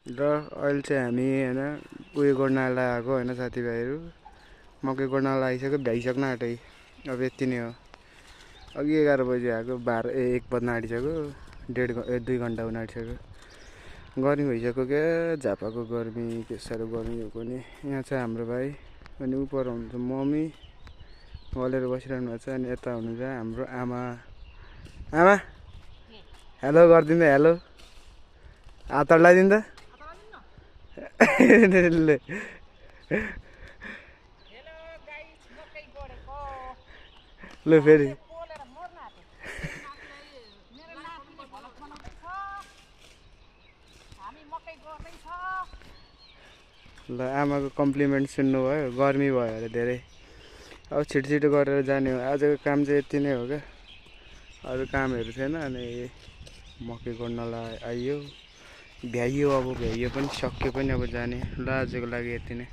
र अहिले चाहिँ हामी होइन उयो गर्न आएको होइन साथीभाइहरू मकै गर्न आइसक्यो भ्याइसक्न आँटे अब यति नै हो अघि 11 बजी आएको 1 बज्न आँटिसक्यो 2 घन्टा हुन आँटिसक्यो गर्मी भइसक्यो क्या झापाको गर्मी के साह्रो गर्मी हो पनि यहाँ चाहिँ हाम्रो भाइ अनि उपर हुनुहुन्छ मम्मी गलेर बसिरहनु भएको छ अनि यता हुनुहुन्छ हाम्रो आमा आमा हेलो गरिदिनु हेलो हात लगाइदिनु त ल फेरि ल आमाको कम्प्लिमेन्ट सुन्नुभयो गर्मी भयो अरे धेरै अब छिटो गरेर जाने हो आजको काम चाहिँ यति नै हो क्या अरू कामहरू छैन अनि मकै गोड्नलाई आइयो भ्याइयो अब भ्याइयो पनि सक्यो पनि अब जाने ल आजको लागि यति नै